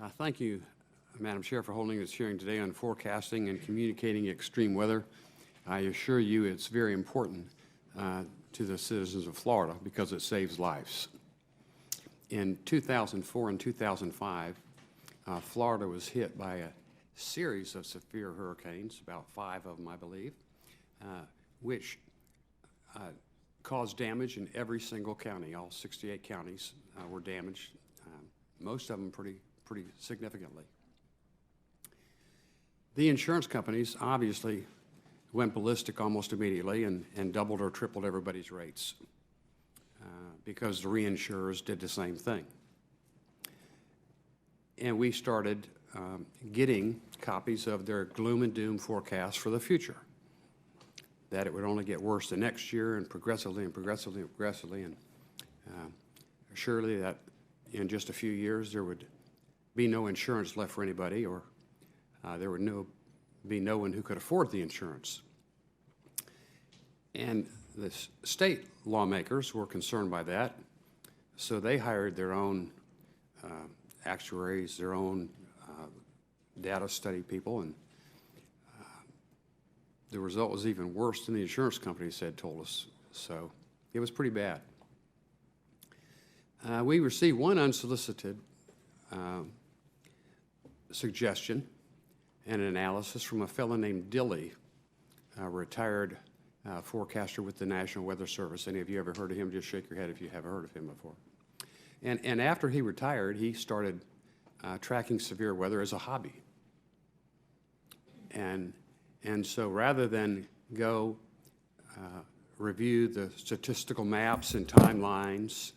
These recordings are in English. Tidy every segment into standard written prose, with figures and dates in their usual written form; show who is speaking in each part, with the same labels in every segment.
Speaker 1: Thank you, Madam Chair, for holding this hearing today on forecasting and communicating extreme weather. I assure you it's very important to the citizens of Florida because it saves lives. In 2004 and 2005, Florida was hit by a series of severe hurricanes, about 5 of them, I believe, which caused damage in every single county. All 68 counties were damaged, most of them pretty significantly. The insurance companies obviously went ballistic almost immediately and doubled or tripled everybody's rates because the reinsurers did the same thing. And we started getting copies of their gloom and doom forecast for the future, that it would only get worse the next year and progressively and progressively and progressively, and surely that in just a few years there would be no insurance left for anybody, or there would be no one who could afford the insurance. And the state lawmakers were concerned by that, so they hired their own actuaries, their own data study people, and the result was even worse than the insurance companies had told us. So it was pretty bad. We received one unsolicited suggestion and analysis from a fellow named Dilly, a retired forecaster with the National Weather Service. Any of you ever heard of him? Just shake your head if you haven't heard of him before. And after he retired, he started tracking severe weather as a hobby. And so rather than go review the statistical maps and timelines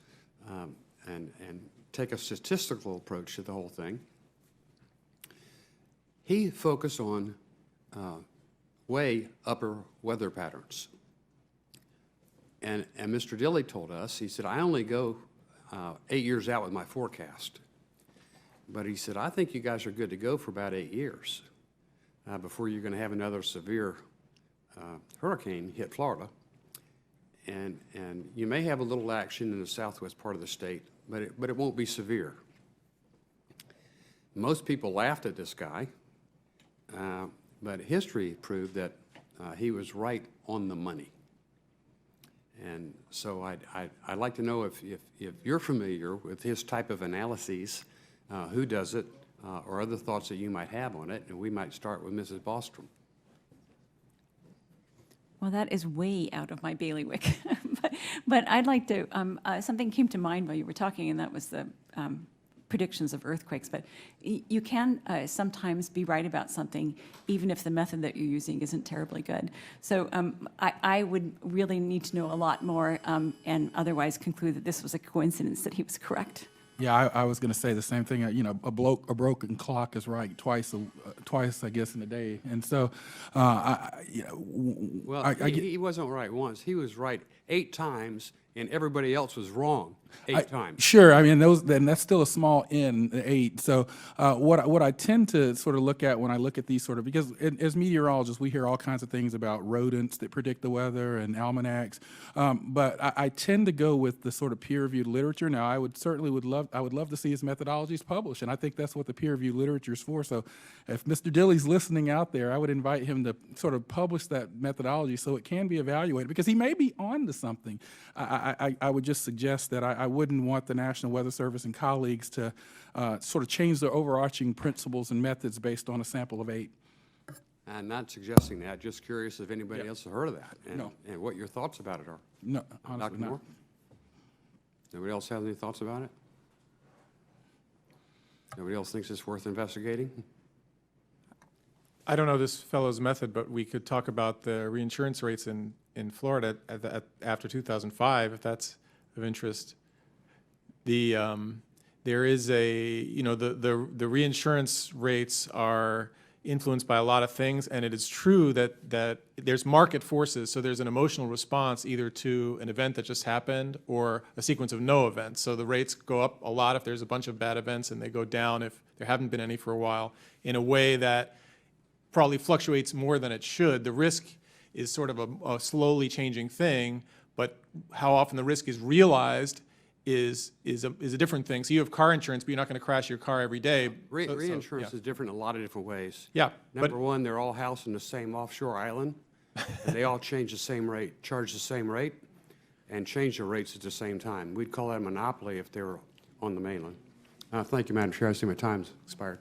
Speaker 1: and take a statistical approach to the whole thing, he focused on way upper weather patterns. And Mr. Dilly told us, he said, I only go 8 years out with my forecast. But he said, I think you guys are good to go for about 8 years before you're going to have another severe hurricane hit Florida. And you may have a little action in the southwest part of the state, but it won't be severe. Most people laughed at this guy, but history proved that he was right on the money. And so I'd like to know if you're familiar with his type of analyses, who does it, or other thoughts that you might have on it, and we might start with Mrs. Bostrom.
Speaker 2: Well, that is way out of my bailiwick. but I'd like to, something came to mind while you were talking, and that was the predictions of earthquakes. But you can sometimes be right about something, even if the method that you're using isn't terribly good. So I would really need to know a lot more and otherwise conclude that this was a coincidence that he was correct.
Speaker 3: Yeah, I was going to say the same thing. You know, a broken clock is right twice, I guess, in a day. And so,
Speaker 1: he wasn't right once. He was right 8 times, and everybody else was wrong 8 times.
Speaker 3: Sure. I mean, then that's still a small n, 8. So what I tend to sort of look at when I look at these sort of, because as meteorologists, we hear all kinds of things about rodents that predict the weather and almanacs, but I tend to go with the sort of peer-reviewed literature. Now, I would love to see his methodologies published, and I think that's what the peer-reviewed literature is for. So if Mr. Dilly's listening out there, I would invite him to sort of publish that methodology so it can be evaluated, because he may be on to something. I would just suggest that I wouldn't want the National Weather Service and colleagues to sort of change their overarching principles and methods based on a sample of 8.
Speaker 1: I'm not suggesting that. Just curious if anybody else has heard of that and what your thoughts about it are.
Speaker 3: No, honestly,
Speaker 1: Dr. Moore? Nobody else have any thoughts about it? Nobody else thinks it's worth investigating?
Speaker 4: I don't know this fellow's method, but we could talk about the reinsurance rates in Florida after 2005, if that's of interest. There is the reinsurance rates are influenced by a lot of things, and it is true that there's market forces, so there's an emotional response either to an event that just happened or a sequence of no events. So the rates go up a lot if there's a bunch of bad events, and they go down if there haven't been any for a while, in a way that probably fluctuates more than it should. The risk is sort of a slowly changing thing, but how often the risk is realized is a different thing. So you have car insurance, but you're not going to crash your car every day.
Speaker 1: Reinsurance is different in a lot of different ways.
Speaker 4: Yeah, but
Speaker 1: Number one, they're all housed in the same offshore island, and they all charge the same rate, and change the rates at the same time. We'd call that a monopoly if they were on the mainland. Thank you, Madam Chair. I see my time's expired.